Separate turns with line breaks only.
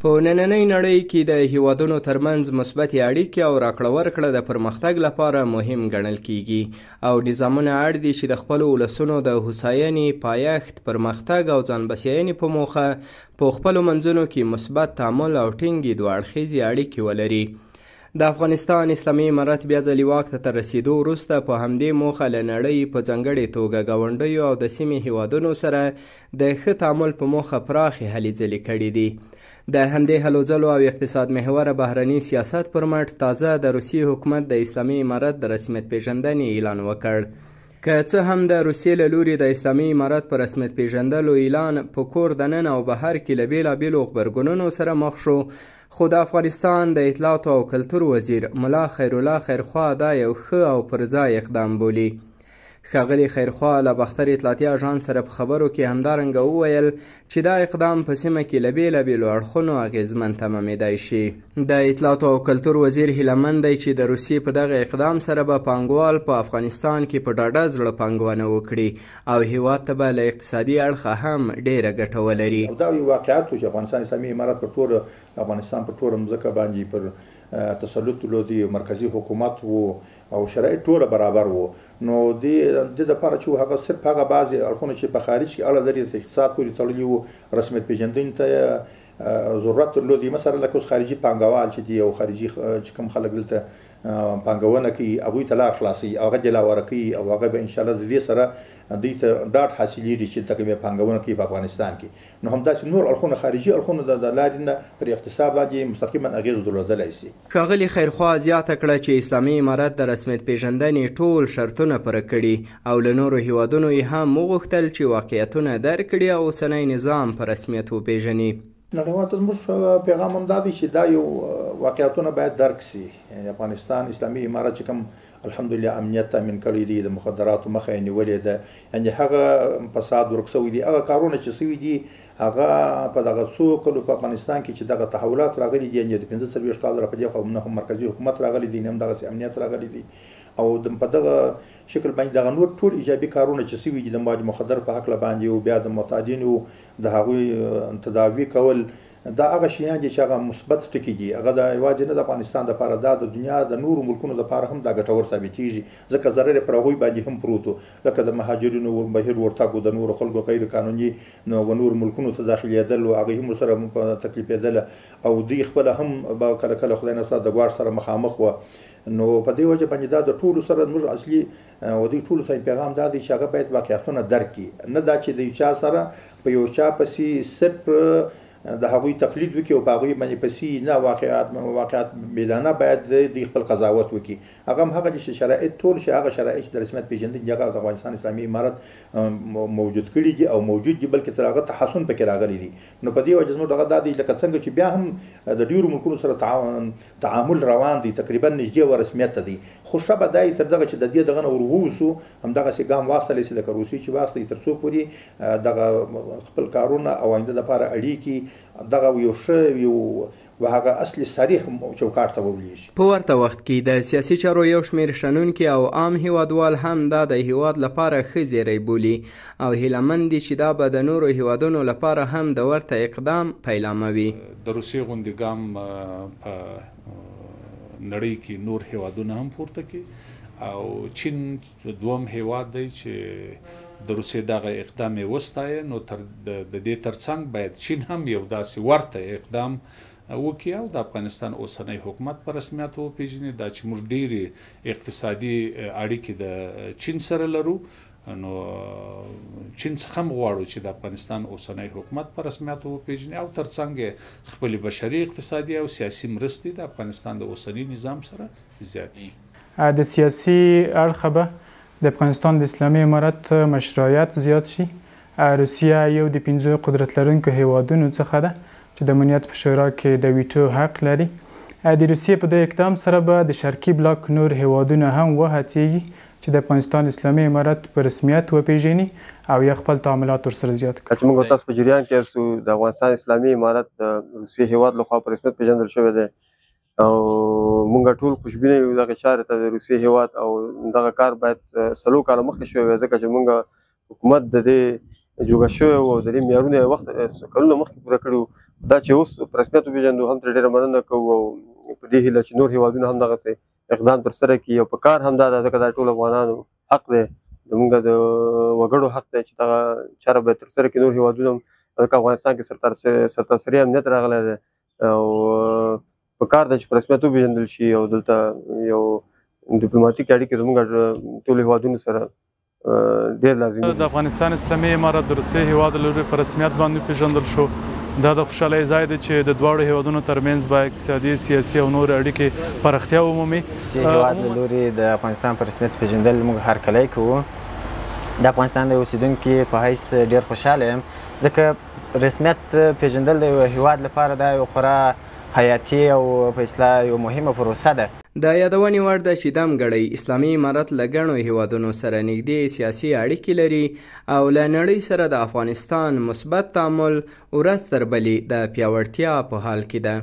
په نننۍ نړۍ کې د هیوادونو ترمنځ مثبتې اړیکې او راکړه ورکړه د پرمختګ لپاره مهم ګڼل کیږي او نظامونه اړ دي چې د خپلو ولسونو د هوساینې، پایښت، پرمختګ او ځان بسیاینې په موخه په خپلو منځونو کې مثبت تعامل او ټینګې دوه اړخیزې اړیکې ولري. د افغانستان اسلامي امارت بیا ځلې واک ته تر رسیدو وروسته په همدې موخه له نړۍ په ځانګړې توګه ګاونډیو او د سیمې هیوادونو سره د ښه تعامل په موخه پراخې هلې ځلې کړي دي. د همدې هلو ځلو او اقتصاد محوره بهرني سیاست پر مټ تازه د روسیې حکومت د اسلامي امارت د رسمیت پیژندنې اعلان وکړ. که څه هم د روسیې له لوري د اسلامي امارت په رسمیت پیژندلو اعلان په کور دننه او بهر کې له بېلابېلو غبرګونونو سره مخ شو، خو د افغانستان د اطلاعاتو او کلتور وزیر ملا خیرالله خیرخوا دا یو ښه او پر ځای اقدام بولي. ښاغلي خیرخوا له باختر اطلاعاتي اژانس سره په خبرو کې همدارنګه وویل چې دا اقدام په سیمه کې له بېلابېلو اړخونو اغېزمن تمامېدای شي. د اطلاعاتو او کلتور وزیر هیله مند دی چې د روسیې په دغه اقدام سره به پانګوال په افغانستان کې په ډاډه زړه پانګونه وکړي او هیواد ته به له اقتصادي اړخه هم ډېره ګټه ولري.
دا یو واقعیت و چې افغانستان اسلامي امارت په ټوله افغانستان په ټوله مځکه باندې پر تسلط درلود، مرکزي حکومت و او شرایط ټوله برابر و. نو د دپاره چې هغه صرف هغه بعضې اړخونه چې په خارج کې اړه لري د اقتصاد پورې تړلي وو، رسمیت پیژندنې ته ضرورت درلود. مثلا لکه اوس خارجي پانګوال چې دي او خارجي چې کوم خلک دلته پانګونه کوي هغوی ته لار خلاصوي، هغه دلاوره کوي او هغه به انشاءالله د دې سره دوی ته ډاډ حاصلېږي چې دلته کومې پانګونه کوي په افغانستان کې. نو همداسې نور اړخونه خارجي اړخونه د لارې نه پر اقتصاد باندې مستقیما اغېز درلودلی شي.
ښاغلي خیرخوا زیاته کړه چې اسلامي امارت د رسمیت پیژندنې ټول شرطونه پوره کړي او له نورو هیوادونو یې هم وغوښتل چې واقعیتونه درک کړي او اوسنی نظام په رسمیت وپېژني.
نړیوال ته زموږ پیغام هم دا دی چې دا یو واقعیتونه باید درک سي. افغانستان اسلامي امارت چې کوم الحمدلله امنیت تامین کړی دی، د مخدراتو مخه یې نیولې ده، یعنې هغه فساد ورک شوی دی، هغه کارونه چې شوي دي هغه په دغه څو کلو په افغانستان کې چې دغه تحولات راغلي دي، یعنې د 45 کالو را په دې خوا نه هم مرکزي حکومت راغلی دی، نه هم دغسې امنیت راغلی دی او په دغه شکل باندې دغه نور ټول ایجابي کارونه چې شوي دي د مواد مخدر په هکله باندې او بیا د معتادینو د هغوی تداوي کول، دا هغه شیان دي چې هغه مثبت ټکي دي. هغه د یوازې نه د افغانستان دپاره، دا د دنیا د نورو ملکونو دپاره هم دا ګټور ثابتېږي، ځکه ضرر یې پر هغوی باندې هم پروت و، لکه د مهاجرینو بهیر ورتګ د نورو خلکو غیر قانوني و نورو ملکونو ته داخلېدل و هغوی هم ورسره تکلیفېدله او دوی خپله هم به کله کله خدای نسته د ګواښ سره مخامخ وه. نو په دې وجه باندې دا د ټولو سره زموږ اصلي او دوی ټولو ته پیغام دا دی چې هغه باید واقعیتونه درک کړي، نه دا چې د یو چا سره په یو چا پسې صرف د هغوی تقلید وکړي او په هغوی باندې پسې نه واقعیت میدانه باید دوی خپل قضاوت وکړي. هغه هم هغه چې شرایط ټول شي، هغه شرایط چې د رسمیت پیژندنې هغه د افغانستان اسلامي امارت موجود کړي دي او موجود دي، بلکې تر هغه تحسن پکې راغلی دی. نو په دې وجه زموږ دغه دا دی لکه څنګه چې بیا هم د ډېرو ملکونو سره تعامل روان دی، تقریبا نږدې و رسمیت ته دی، خو ښه به دا وي تر دغه چې د دې دغه نه ورووځو همدغسې ګام واخیستلی شي لکه روسیې چې واخیستی تر څو پورې دغه خپل کارونه او آینده دپاره اړیکې دغه یو ښه یو هغه اصلي صریح چوکاټ ته وبلیږي.
په ورته وخت کې د سیاسي چارو یو شمېر شنونکي او عام هیوادوال هم دا د هیواد لپاره ښه زیری بولي او هیله مند دي چې دا به د نورو هیوادونو لپاره هم د ورته اقدام پیلامه وي.
د روسیې غوندې ګام په نړۍ کې نور هیوادونه هم پورته کړي او چین دوم هیواد دی چې د روسیې دغه اقدام یې وستایه. نو د دې ترڅنګ باید چین هم یو داسې ورته اقدام وکړي او د افغانستان اوسنی حکومت په رسمیت وپېژني. دا چې موږ ډېرې اقتصادي اړیکې د چین سره لرو، نو چین څخه هم غواړو چې د افغانستان اوسنی حکومت په رسمیت وپېژني او ترڅنګ یې خپلې بشري، اقتصادي او سیاسي مرستې د افغانستان د اوسني نظام سره زیاتې.
د سیاسي اړخه به د افغانستان د اسلامي امارت مشروعیت زیات شي. روسیه یو د 5 قدرت لرونکو هیوادونو څخه ده چې د امنیت په شورا کې د ویټو حق لري. د روسیې په دې اقدام سره به د شرقي بلاک نور هیوادونه هم وهڅېږي چې د افغانستان اسلامي امارت په رسمیت وپېژني او یا خپل تعاملات ورسره زیات کړي.
چې موږ تاسو په جریان کې یاستو، د افغانستان اسلامي امارت د روسیې هیواد لخوا په رسمیت پېژندل شوی دی او موږ ټول خوشبینه یو دغه چارې ته د روسیې هیواد او دغه کار باید 3 کاله مخکې شوی وی، ځکه چې موږ حکومت د دې جوګه شوی و او د دې معیارونه وخت کلونه مخکې پوره کړي دا چې اوس په رسمیت وپېژنو هم ترې ډېره مننه کوو او په دې هیله چې نور هېوادونه هم دغسې اقدام ترسره کړي او په کار همدا ده ځکه دا ټول افغانانو حق دی زمونږ د وګړو حق دی چې دغه چاره باید ترسره کړي نور هېوادونه هم ځکه افغانستان کې سرتاسري امنیت راغلی دی او په کار ده چې په رسمیت وپېژندل شي او دلته یو ډیپلوماټیک اړیکې زموږ ټولو هېوادونو سره ډېر لازمي
د افغانستان اسلامي امارت د روسیې هېواد له لوري په رسمیت باندې وپېژندل شو. دا د خوشحالۍ ځای دی چې د دواړو هېوادونو ترمنځ به اقتصادي سیاسي او نور اړیکې پراختیا ومومي.
هېواد له لوري د افغانستان په رسمیت پېژندل موږ هرکلی کوو. د افغانستان د اوسېدونکي په حیث ډېر خوشحاله یم ځکه رسمیت پېژندل د یو هېواد لپاره دا یو خورا حیاتي او په اصطلاح یو مهمه پروسه ده.
د یادونې وړ ده چې دمګړی اسلامي امارت له ګڼو هېوادونو سره نږدې سیاسي اړیکې لري او له نړۍ سره د افغانستان مثبت تعامل ورځ تر بلې د پیاوړتیا په حال کې ده.